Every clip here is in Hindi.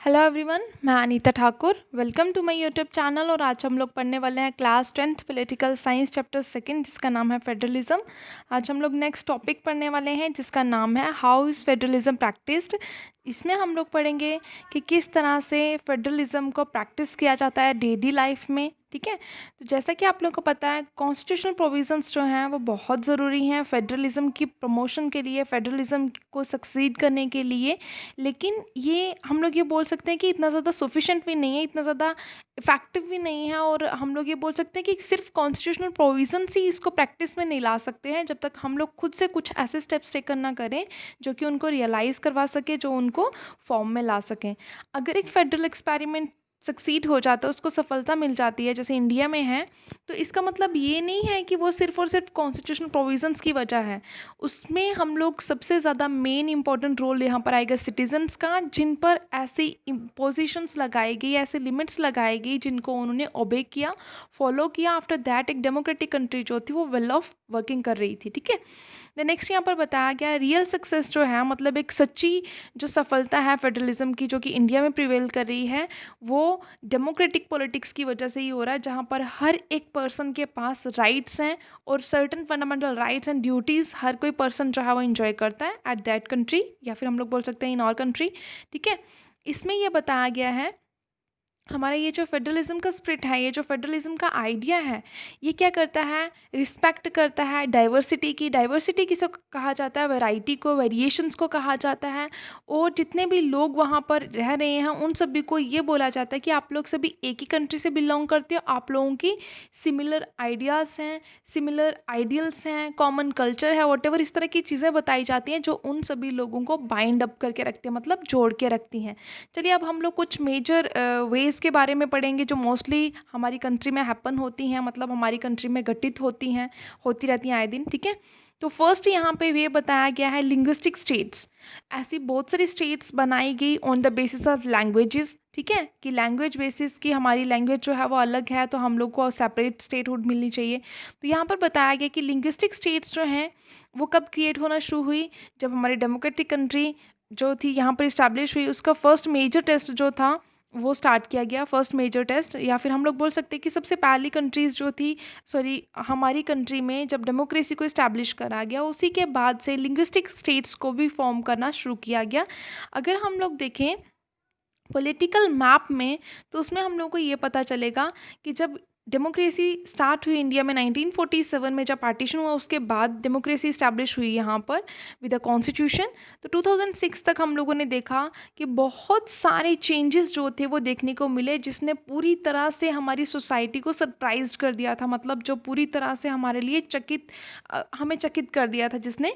हेलो एवरीवन, मैं Anita Thakur. Welcome to my YouTube channel. और आज हम लोग पढ़ने वाले हैं class 10th political science chapter second, जिसका नाम है फेडरलिज्म। आज हम लोग नेक्स्ट टॉपिक पढ़ने वाले हैं जिसका नाम है हाउ इज़ फेडरलिज्म प्रैक्टिस्ड। इसमें हम लोग पढ़ेंगे कि किस तरह से फेडरलिज्म को प्रैक्टिस किया जाता है डेली लाइफ में। ठीक है, तो जैसा कि आप लोग को पता है, कॉन्स्टिट्यूशनल प्रोविजंस जो हैं वो बहुत ज़रूरी हैं फेडरलिज्म की प्रमोशन के लिए, फेडरलिज्म को सक्सीड करने के लिए। लेकिन ये हम लोग ये बोल सकते हैं कि इतना ज़्यादा सफिशेंट भी नहीं है, इतना ज़्यादा इफ़ेक्टिव भी नहीं है। और हम लोग ये बोल सकते हैं कि सिर्फ कॉन्स्टिट्यूशनल प्रोविजंस ही इसको प्रैक्टिस में नहीं ला सकते हैं, जब तक हम लोग खुद से कुछ ऐसे स्टेप्स टेकन ना करें जो कि उनको रियलाइज़ करवा सके, जो उनको फॉर्म में ला सकें। अगर एक फेडरल एक्सपेरिमेंट सक्सीड हो जाता है, उसको सफलता मिल जाती है, जैसे इंडिया में है, तो इसका मतलब ये नहीं है कि वो सिर्फ और सिर्फ कॉन्स्टिट्यूशनल प्रोविजंस की वजह है। उसमें हम लोग सबसे ज़्यादा मेन इंपॉर्टेंट रोल यहाँ पर आएगा सिटीजन्स का, जिन पर ऐसी इम्पोजिशंस लगाई गई, ऐसे लिमिट्स लगाई गई जिनको उन्होंने ओबे किया, फॉलो किया। आफ्टर दैट एक डेमोक्रेटिक कंट्री जो थी वो वेल ऑफ वर्किंग कर रही थी। ठीक है, द नेक्स्ट यहाँ पर बताया गया रियल सक्सेस जो है, मतलब एक सच्ची जो सफलता है फेडरलिज्म की, जो कि इंडिया में प्रिवेल कर रही है, वो डेमोक्रेटिक पॉलिटिक्स की वजह से ही हो रहा है, जहाँ पर हर एक पर्सन के पास राइट्स हैं और certain fundamental rights and duties हर कोई पर्सन जो है वो इंजॉय करता है एट दैट कंट्री, या फिर हम लोग बोल सकते हैं इन आवर कंट्री। ठीक है, इसमें यह बताया गया है हमारा ये जो फेडरलिज्म का स्प्रिट है, ये जो फेडरलिज्म का आइडिया है, ये क्या करता है, रिस्पेक्ट करता है डाइवर्सिटी की। डाइवर्सिटी किसे कहा जाता है, वैरायटी को, वेरिएशंस को कहा जाता है। और जितने भी लोग वहाँ पर रह रहे हैं उन सभी को ये बोला जाता है कि आप लोग सभी एक ही कंट्री से बिलोंग करते हो, आप लोगों की सिमिलर आइडियाज़ हैं, सिमिलर आइडियल्स हैं, कॉमन कल्चर है, वॉटेवर इस तरह की चीज़ें बताई जाती हैं जो उन सभी लोगों को बाइंड अप करके रखते हैं, मतलब जोड़ के रखती हैं। चलिए अब हम लोग कुछ मेजर वेज के बारे में पढ़ेंगे जो मोस्टली हमारी कंट्री में हैपन होती हैं, मतलब हमारी कंट्री में घटित होती हैं, होती रहती हैं आए दिन। ठीक है, तो फर्स्ट यहाँ पे ये बताया गया है लिंग्विस्टिक स्टेट्स। ऐसी बहुत सारी स्टेट्स बनाई गई on the basis of languages. ठीक है, कि लैंग्वेज बेसिस की हमारी लैंग्वेज जो है वो अलग है, तो हम लोग को सेपरेट स्टेटहुड मिलनी चाहिए। तो यहाँ पर बताया गया कि लिंग्विस्टिक स्टेट्स जो हैं वो कब क्रिएट होना शुरू हुई, जब हमारी डेमोक्रेटिक कंट्री जो थी यहाँ पर इस्टेब्लिश हुई। उसका फर्स्ट मेजर टेस्ट जो था वो स्टार्ट किया गया, फर्स्ट मेजर टेस्ट, या फिर हम लोग बोल सकते हैं कि सबसे पहली कंट्रीज़ जो थी, सॉरी, हमारी कंट्री में जब डेमोक्रेसी को इस्टेब्लिश करा गया, उसी के बाद से लिंग्विस्टिक स्टेट्स को भी फॉर्म करना शुरू किया गया। अगर हम लोग देखें पॉलिटिकल मैप में, तो उसमें हम लोग को ये पता चलेगा कि जब डेमोक्रेसी स्टार्ट हुई इंडिया में 1947 में, जब पार्टीशन हुआ, उसके बाद डेमोक्रेसी इस्टेब्लिश हुई यहाँ पर विद अ कॉन्स्टिट्यूशन। तो 2006 तक हम लोगों ने देखा कि बहुत सारे चेंजेस जो थे वो देखने को मिले, जिसने पूरी तरह से हमारी सोसाइटी को सरप्राइज कर दिया था, मतलब जो पूरी तरह से हमारे लिए हमें चकित कर दिया था जिसने।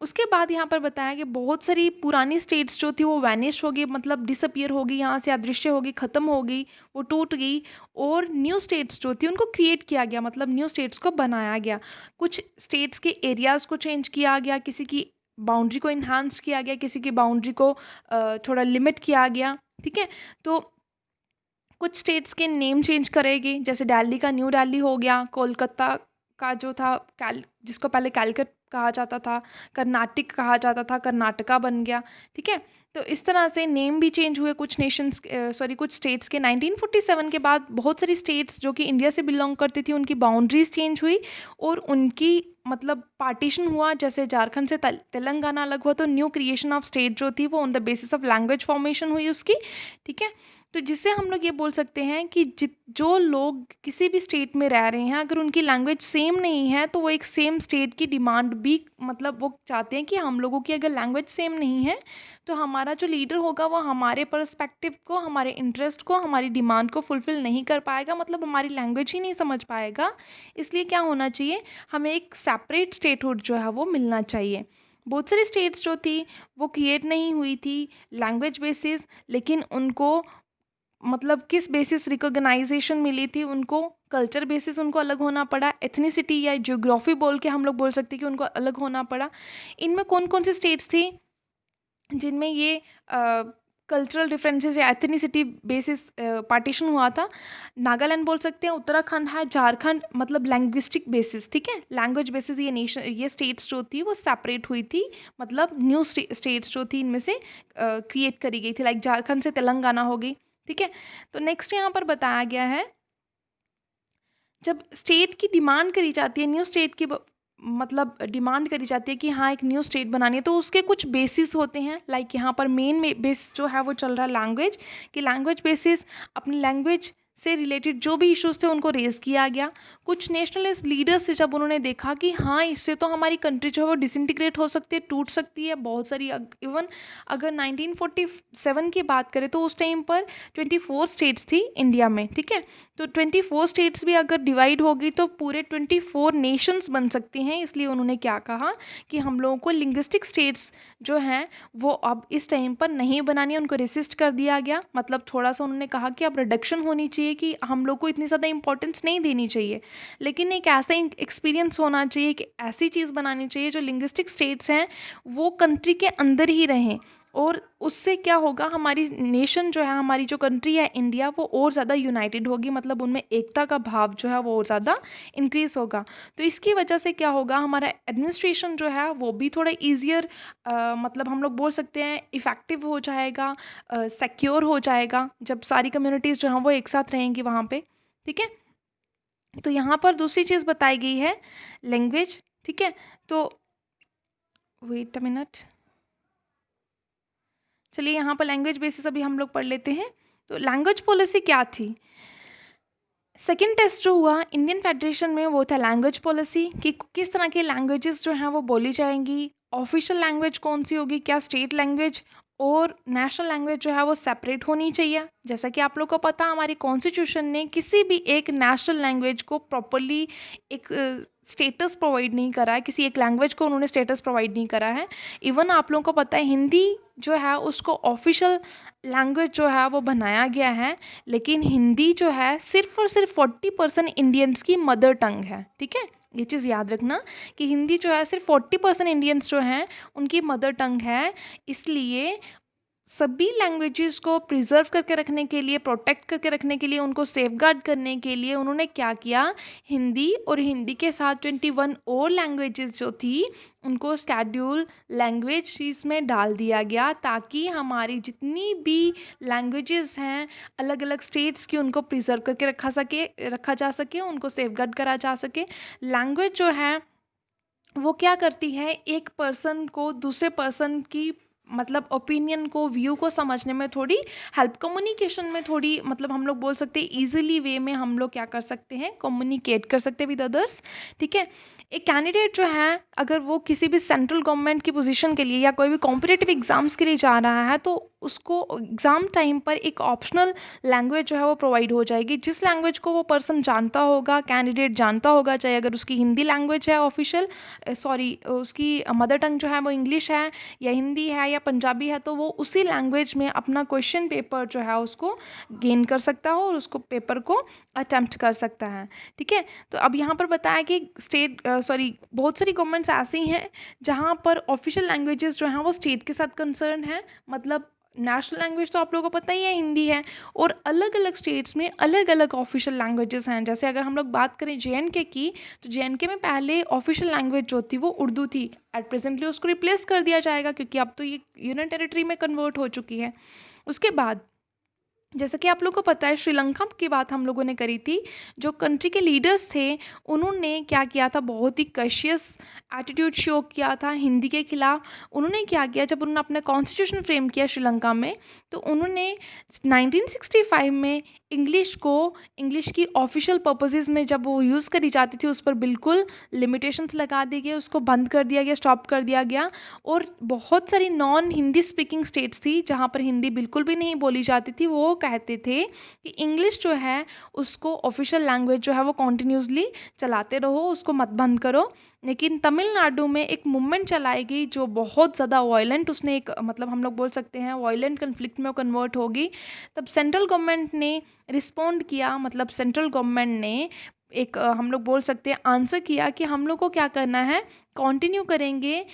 उसके बाद यहाँ पर बताया कि बहुत सारी पुरानी स्टेट्स जो थी वो वैनिश हो गई, मतलब डिसअपियर हो गई, यहाँ से अदृश्य हो गई, ख़त्म हो गई, वो टूट गई। और न्यू स्टेट्स जो थी उनको क्रिएट किया गया, मतलब न्यू स्टेट्स को बनाया गया। कुछ स्टेट्स के एरियाज़ को चेंज किया गया, किसी की बाउंड्री को इन्हांस किया गया, किसी की बाउंड्री को थोड़ा लिमिट किया गया। ठीक है, तो कुछ स्टेट्स के नेम चेंज करेगी, जैसे दिल्ली का न्यू दिल्ली हो गया, कोलकाता का जो था जिसको पहले कैलकट कहा जाता था, कर्नाटक कहा जाता था, कर्नाटका बन गया। ठीक है, तो इस तरह से नेम भी चेंज हुए कुछ कुछ स्टेट्स के। 1947 के बाद बहुत सारी स्टेट्स जो कि इंडिया से बिलोंग करती थी, उनकी बाउंड्रीज चेंज हुई और उनकी मतलब पार्टीशन हुआ। जैसे झारखंड से तेलंगाना अलग हुआ, तो न्यू क्रिएशन ऑफ स्टेट जो थी वो on the basis of language formation हुई उसकी। ठीक है, तो जिससे हम लोग ये बोल सकते हैं कि जो लोग किसी भी स्टेट में रह रहे हैं, अगर उनकी लैंग्वेज सेम नहीं है, तो वो एक सेम स्टेट की डिमांड भी, मतलब वो चाहते हैं कि हम लोगों की अगर लैंग्वेज सेम नहीं है तो हमारा जो लीडर होगा वो हमारे पर्सपेक्टिव को, हमारे इंटरेस्ट को, हमारी डिमांड को फुलफ़िल नहीं कर पाएगा, मतलब हमारी लैंग्वेज ही नहीं समझ पाएगा। इसलिए क्या होना चाहिए, हमें एक सेपरेट स्टेटहुड जो है वो मिलना चाहिए। बहुत सारी स्टेट्स जो थी वो क्रिएट नहीं हुई थी लैंग्वेज बेसिस, लेकिन उनको मतलब किस बेसिस रिकॉग्नाइजेशन मिली थी, उनको कल्चर बेसिस उनको अलग होना पड़ा, एथनिसिटी या ज्योग्राफी बोल के हम लोग बोल सकते हैं कि उनको अलग होना पड़ा। इनमें कौन कौन सी स्टेट्स थी जिनमें ये कल्चरल डिफरेंसेस या एथनिसिटी बेसिस पार्टीशन हुआ था। नागालैंड बोल सकते हैं, उत्तराखंड है, झारखंड, मतलब लैंग्विस्टिक बेसिस, ठीक है, लैंग्वेज बेसिस ये स्टेट्स जो थी वो सेपरेट हुई थी, मतलब न्यू स्टेट्स जो थी इनमें से क्रिएट करी गई थी, लाइक झारखंड से तेलंगाना हो गई, ठीक है। तो नेक्स्ट यहाँ पर बताया गया है, जब स्टेट की डिमांड करी जाती है, न्यू स्टेट की मतलब डिमांड करी जाती है कि हाँ एक न्यू स्टेट बनानी है, तो उसके कुछ बेसिस होते हैं, लाइक यहाँ पर मेन बेस जो है वो चल रहा है लैंग्वेज, कि लैंग्वेज बेसिस अपनी लैंग्वेज से रिलेटेड जो भी इश्यूज थे उनको रेज किया गया। कुछ नेशनलिस्ट लीडर्स से जब उन्होंने देखा कि हाँ इससे तो हमारी कंट्री जो है वो डिसइंटीग्रेट हो सकती है, टूट सकती है, बहुत सारी इवन अगर 1947 की बात करें तो उस टाइम पर 24 स्टेट्स थी इंडिया में, ठीक है। तो 24 स्टेट्स भी अगर डिवाइड होगी तो पूरे 24 नेशंस बन सकती हैं, इसलिए उन्होंने क्या कहा कि हम लोगों को लिंग्विस्टिक स्टेट्स जो हैं वो अब इस टाइम पर नहीं बनानी है, उनको रेसिस्ट कर दिया गया। मतलब थोड़ा सा उन्होंने कहा कि अब रिडक्शन होनी चाहिए, कि हम लोग को इतनी ज़्यादा इंपॉर्टेंस नहीं देनी चाहिए, लेकिन एक ऐसा एक्सपीरियंस होना चाहिए कि ऐसी चीज़ बनानी चाहिए जो लिंग्विस्टिक स्टेट्स हैं वो कंट्री के अंदर ही रहें, और उससे क्या होगा, हमारी नेशन जो है, हमारी जो कंट्री है इंडिया, वो और ज़्यादा यूनाइटेड होगी, मतलब उनमें एकता का भाव जो है वो और ज़्यादा इंक्रीज़ होगा। तो इसकी वजह से क्या होगा, हमारा एडमिनिस्ट्रेशन जो है वो भी थोड़ा ईजियर, मतलब हम लोग बोल सकते हैं इफ़ेक्टिव हो जाएगा, सिक्योर हो जाएगा, जब सारी कम्युनिटीज़ जो हैं वो एक साथ रहेंगी वहाँ पे, ठीक है। तो यहाँ पर दूसरी चीज़ बताई गई है लैंग्वेज, ठीक है। तो वेट अ मिनट, चलिए यहाँ पर लैंग्वेज बेसिस अभी हम लोग पढ़ लेते हैं। तो लैंग्वेज पॉलिसी क्या थी, सेकेंड टेस्ट जो हुआ इंडियन फेडरेशन में वो था लैंग्वेज पॉलिसी, कि किस तरह के लैंग्वेजेस जो हैं वो बोली जाएंगी, ऑफिशियल लैंग्वेज कौन सी होगी, क्या स्टेट लैंग्वेज और नेशनल लैंग्वेज जो है वो सेपरेट होनी चाहिए। जैसा कि आप लोग को पता, हमारी कॉन्स्टिट्यूशन ने किसी भी एक नेशनल लैंग्वेज को प्रॉपरली एक स्टेटस प्रोवाइड नहीं करा है, किसी एक लैंग्वेज को उन्होंने स्टेटस प्रोवाइड नहीं करा है। इवन आप लोगों को पता है हिंदी जो है उसको ऑफिशियल लैंग्वेज जो है वो बनाया गया है, लेकिन हिंदी जो है सिर्फ और सिर्फ 40% इंडियंस की मदर टंग है, ठीक है। ये चीज़ याद रखना कि हिंदी जो है सिर्फ 40% इंडियंस जो हैं उनकी मदर टंग है, इसलिए सभी लैंग्वेजेस को प्रिजर्व करके रखने के लिए, प्रोटेक्ट करके रखने के लिए, उनको सेफगार्ड करने के लिए उन्होंने क्या किया, हिंदी और हिंदी के साथ 21 और लैंग्वेजेस जो थी उनको स्केड्यूल लैंग्वेज इसमें डाल दिया गया, ताकि हमारी जितनी भी लैंग्वेजेस हैं अलग अलग स्टेट्स की उनको प्रिजर्व करके रखा जा सके, उनको सेफगार्ड करा जा सके। लैंग्वेज जो है वो क्या करती है, एक पर्सन को दूसरे पर्सन की मतलब ओपिनियन को, व्यू को समझने में थोड़ी हेल्प, कम्युनिकेशन में थोड़ी, मतलब हम लोग बोल सकते हैं ईजिली वे में हम लोग क्या कर सकते हैं, कम्युनिकेट कर सकते हैं विद अदर्स, ठीक है। एक कैंडिडेट जो है अगर वो किसी भी सेंट्रल गवर्नमेंट की पोजीशन के लिए या कोई भी कॉम्पिटिटिव एग्जाम्स के लिए जा रहा है, तो उसको एग्ज़ाम टाइम पर एक ऑप्शनल लैंग्वेज जो है वो प्रोवाइड हो जाएगी, जिस लैंग्वेज को वो पर्सन जानता होगा, कैंडिडेट जानता होगा, चाहे अगर उसकी हिंदी लैंग्वेज है ऑफिशियल, उसकी मदर टंग जो है वो इंग्लिश है या हिंदी है या पंजाबी है, तो वो उसी लैंग्वेज में अपना क्वेश्चन पेपर जो है उसको गेन कर सकता हो और उसको पेपर को अटेम्प्ट कर सकता है, ठीक है। तो अब यहाँ पर बताया कि बहुत सारी गवर्नमेंट्स ऐसी हैं जहाँ पर ऑफिशियल लैंग्वेजेस जो हैं वो स्टेट के साथ कंसर्न है, मतलब नेशनल लैंग्वेज तो आप लोगों को पता ही है हिंदी है, और अलग अलग स्टेट्स में अलग अलग ऑफिशियल लैंग्वेजेस हैं। जैसे अगर हम लोग बात करें JNK की, तो JNK में पहले ऑफिशियल लैंग्वेज जो थी वो उर्दू थी, एट प्रेजेंटली उसको रिप्लेस कर दिया जाएगा क्योंकि अब तो ये यूनियन टेरिटरी में कन्वर्ट हो चुकी है। उसके बाद जैसा कि आप लोगों को पता है श्रीलंका की बात हम लोगों ने करी थी, जो कंट्री के लीडर्स थे उन्होंने क्या किया था, बहुत ही कशियस एटीट्यूड शो किया था हिंदी के खिलाफ। उन्होंने क्या किया, जब उन्होंने अपना कॉन्स्टिट्यूशन फ्रेम किया श्रीलंका में, तो उन्होंने 1965 में इंग्लिश की ऑफिशियल पर्पसेस में जब वो यूज़ करी जाती थी उस पर बिल्कुल लिमिटेशंस लगा दी गई, उसको बंद कर दिया गया, स्टॉप कर दिया गया। और बहुत सारी नॉन हिंदी स्पीकिंग स्टेट्स थी जहाँ पर हिंदी बिल्कुल भी नहीं बोली जाती थी, वो कहते थे कि इंग्लिश जो है उसको ऑफिशियल लैंग्वेज जो है वो कॉन्टिन्यूसली चलाते रहो, उसको मत बंद करो। लेकिन तमिलनाडु में एक मूवमेंट चलाई गई जो बहुत ज़्यादा वायलेंट, उसने एक मतलब हम लोग बोल सकते हैं वायलेंट कन्फ्लिक्ट में कन्वर्ट होगी। तब सेंट्रल गवर्नमेंट ने रिस्पॉन्ड किया, मतलब सेंट्रल गवर्नमेंट ने एक हम लोग बोल सकते हैं आंसर किया कि हम लोग को क्या करना है, कंटिन्यू करेंगे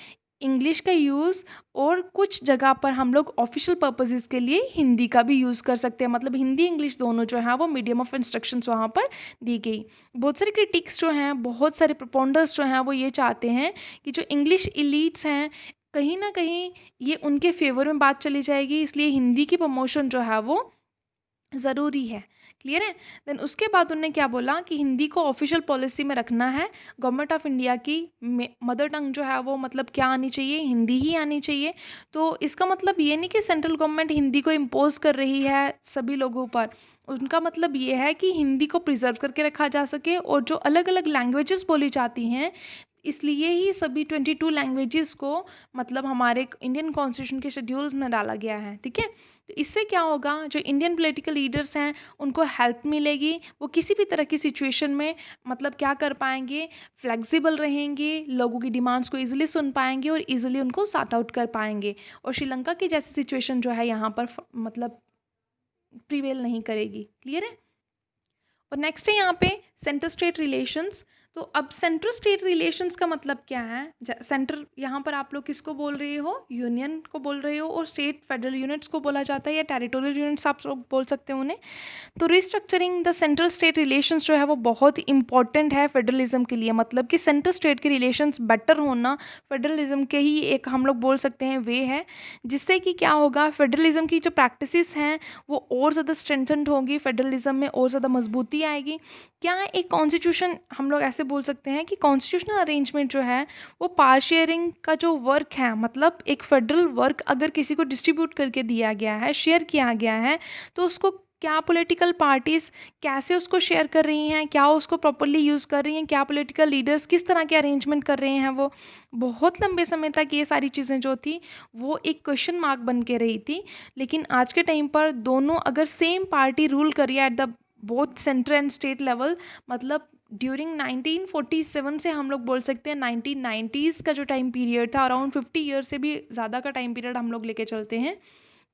इंग्लिश का यूज़ और कुछ जगह पर हम लोग ऑफिशियल पर्पसेस के लिए हिंदी का भी यूज़ कर सकते हैं। मतलब हिंदी इंग्लिश दोनों जो है वो मीडियम ऑफ इंस्ट्रक्शंस वहाँ पर दी गई। बहुत सारे क्रिटिक्स जो हैं, बहुत सारे प्रपोंडर्स जो हैं वो ये चाहते हैं कि जो इंग्लिश इलीट्स हैं कहीं ना कहीं ये उनके फेवर में बात चली जाएगी, इसलिए हिंदी की प्रमोशन जो है वो ज़रूरी है। क्लियर है। देन उसके बाद उन्होंने क्या बोला कि हिंदी को ऑफिशियल पॉलिसी में रखना है। गवर्नमेंट ऑफ इंडिया की मदर टंग जो है वो मतलब क्या आनी चाहिए, हिंदी ही आनी चाहिए। तो इसका मतलब ये नहीं कि सेंट्रल गवर्नमेंट हिंदी को इम्पोज कर रही है सभी लोगों पर। उनका मतलब ये है कि हिंदी को प्रिजर्व करके रखा जा सके, और जो अलग अलग लैंग्वेजेस बोली जाती हैं, इसलिए ही सभी 22 लैंग्वेजेस को मतलब हमारे इंडियन कॉन्स्टिट्यूशन के शेड्यूल्स में डाला गया है। ठीक है। तो इससे क्या होगा, जो इंडियन पॉलिटिकल लीडर्स हैं उनको हेल्प मिलेगी, वो किसी भी तरह की सिचुएशन में मतलब क्या कर पाएंगे, फ्लेक्सिबल रहेंगे, लोगों की डिमांड्स को इजीली सुन पाएंगे और इजीली उनको सॉर्ट आउट कर पाएंगे, और श्रीलंका की जैसी सिचुएशन जो है यहाँ पर मतलब प्रिवेल नहीं करेगी। क्लियर है। और नेक्स्ट है यहाँ पे सेंटर स्टेट रिलेशंस। तो अब सेंटर स्टेट रिलेशंस का मतलब क्या है, सेंटर यहाँ पर आप लोग किसको बोल रहे हो, यूनियन को बोल रहे हो, और स्टेट फेडरल यूनिट्स को बोला जाता है, या टेरिटोरियल यूनिट्स आप लोग बोल सकते हो उन्हें। तो restructuring the central state relations जो है वो बहुत इंपॉर्टेंट है फेडरलिज्म के लिए। मतलब कि सेंटर स्टेट के रिलेशंस बेटर होना फेडरलिज्म के ही एक हम लोग बोल सकते हैं वे है, जिससे कि क्या होगा, फेडरलिज्म की जो प्रैक्टिसेस हैं वो और ज़्यादा स्ट्रेंथन्ड होगी, फेडरलिज्म में और ज़्यादा मजबूती आएगी। क्या है, एक कॉन्स्टिट्यूशन हम लोग ऐसे बोल सकते हैं कि कॉन्स्टिट्यूशनल अरेंजमेंट जो है वो पावर शेयरिंग का जो वर्क है, मतलब एक फेडरल वर्क अगर किसी को डिस्ट्रीब्यूट करके दिया गया है, शेयर किया गया है, तो उसको क्या पॉलिटिकल पार्टीज़ कैसे उसको शेयर कर रही हैं, क्या उसको प्रॉपरली यूज़ कर रही हैं, क्या पॉलिटिकल लीडर्स किस तरह के अरेंजमेंट कर रहे हैं, वो बहुत लंबे समय तक ये सारी चीज़ें जो थी वो एक क्वेश्चन मार्क बन के रही थी। लेकिन आज के टाइम पर दोनों अगर सेम पार्टी रूल करिए at the both central and state level, मतलब ड्यूरिंग 1947 से हम लोग बोल सकते हैं 1990s का जो टाइम पीरियड था, अराउंड 50 ईयर से भी ज़्यादा का टाइम पीरियड हम लोग लेके चलते हैं,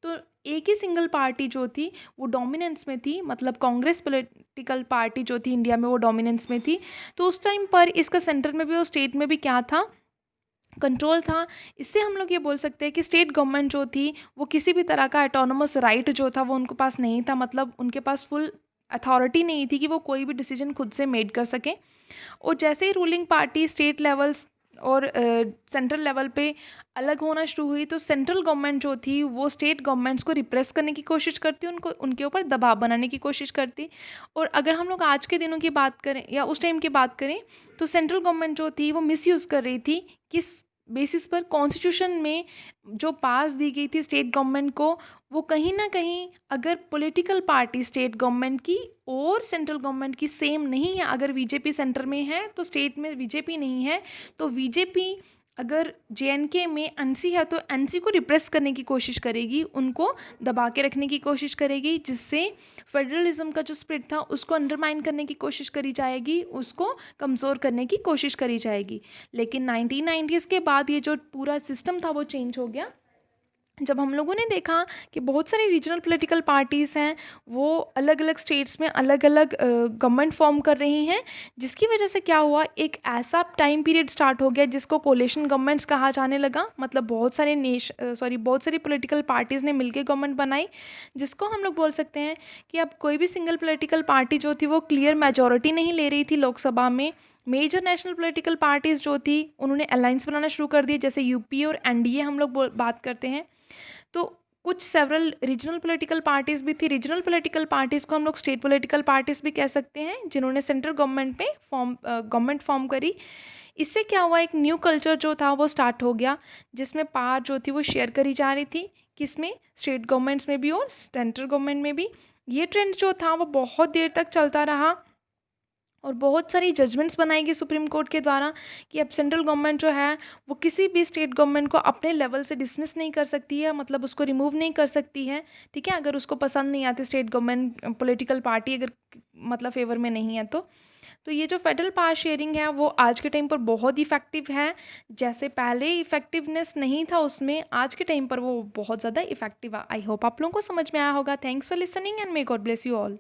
तो एक ही सिंगल पार्टी जो थी वो डोमिनेंस में थी, मतलब कांग्रेस पॉलिटिकल पार्टी जो थी इंडिया में वो डोमिनेंस में थी। तो उस टाइम पर इसका सेंटर में भी और स्टेट में भी क्या था, कंट्रोल था। इससे हम लोग ये बोल सकते हैं कि स्टेट गवर्नमेंट जो थी वो किसी भी तरह का ऑटोनोमस राइट जो था वो उनके पास नहीं था, मतलब उनके पास फुल अथॉरिटी नहीं थी कि वो कोई भी डिसीजन खुद से मेड कर सकें। और जैसे ही रूलिंग पार्टी स्टेट लेवल्स और सेंट्रल लेवल पे अलग होना शुरू हुई, तो सेंट्रल गवर्नमेंट जो थी वो स्टेट गवर्नमेंट्स को रिप्रेस करने की कोशिश करती, उनको उनके ऊपर दबाव बनाने की कोशिश करती। और अगर हम लोग आज के दिनों की बात करें या उस टाइम की बात करें, तो सेंट्रल गवर्नमेंट जो थी वो मिसयूज़ कर रही थी, किस बेसिस पर, कॉन्स्टिट्यूशन में जो पास दी गई थी स्टेट गवर्नमेंट को, वो कहीं ना कहीं अगर पॉलिटिकल पार्टी स्टेट गवर्नमेंट की और सेंट्रल गवर्नमेंट की सेम नहीं है, अगर बीजेपी सेंटर में है तो स्टेट में बीजेपी नहीं है, तो बीजेपी अगर जेएनके में एनसी है तो एनसी को रिप्रेस करने की कोशिश करेगी, उनको दबा के रखने की कोशिश करेगी, जिससे फेडरलिज्म का जो स्पिरिट था उसको अंडरमाइन करने की कोशिश करी जाएगी, उसको कमज़ोर करने की कोशिश करी जाएगी। लेकिन 1990s के बाद ये जो पूरा सिस्टम था वो चेंज हो गया, जब हम लोगों ने देखा कि बहुत सारी रीजनल पॉलिटिकल पार्टीज़ हैं वो अलग अलग स्टेट्स में अलग अलग गवर्नमेंट फॉर्म कर रही हैं, जिसकी वजह से क्या हुआ, एक ऐसा टाइम पीरियड स्टार्ट हो गया जिसको कोलिशन गवर्नमेंट्स कहा जाने लगा। मतलब बहुत सारी पॉलिटिकल पार्टीज़ ने मिलकर गवर्नमेंट बनाई, जिसको हम लोग बोल सकते हैं कि अब कोई भी सिंगल पॉलिटिकल पार्टी जो थी वो क्लियर मेजॉरिटी नहीं ले रही थी लोकसभा में। मेजर नेशनल पॉलिटिकल पार्टीज़ जो थी उन्होंने अलायंस बनाना शुरू कर दिए, जैसे यूपीए और एनडीए हम लोग बात करते हैं। तो कुछ सेवरल रीजनल पॉलिटिकल पार्टीज़ भी थी। रीजनल पॉलिटिकल पार्टीज़ को हम लोग स्टेट पॉलिटिकल पार्टीज़ भी कह सकते हैं, जिन्होंने सेंट्रल गवर्नमेंट में गवर्नमेंट फॉर्म करी। इससे क्या हुआ, एक न्यू कल्चर जो था वो स्टार्ट हो गया, जिसमें पावर जो थी वो शेयर करी जा रही थी, किसमें, स्टेट गवर्नमेंट्स में भी और सेंट्रल गवर्नमेंट में भी। ये ट्रेंड जो था वो बहुत देर तक चलता रहा और बहुत सारी जजमेंट्स बनाई गई सुप्रीम कोर्ट के द्वारा कि अब सेंट्रल गवर्नमेंट जो है वो किसी भी स्टेट गवर्नमेंट को अपने लेवल से डिसमिस नहीं कर सकती है, मतलब उसको रिमूव नहीं कर सकती है। ठीक है, अगर उसको पसंद नहीं आती स्टेट गवर्नमेंट पॉलिटिकल पार्टी अगर मतलब फेवर में नहीं है तो ये जो फेडरल पावर शेयरिंग है वो आज के टाइम पर बहुत इफेक्टिव है। जैसे पहले इफेक्टिवनेस नहीं था उसमें, आज के टाइम पर वो बहुत ज़्यादा इफेक्टिव है। आई होप आप लोगों को समझ में आया होगा। Thanks for listening and may God bless you all.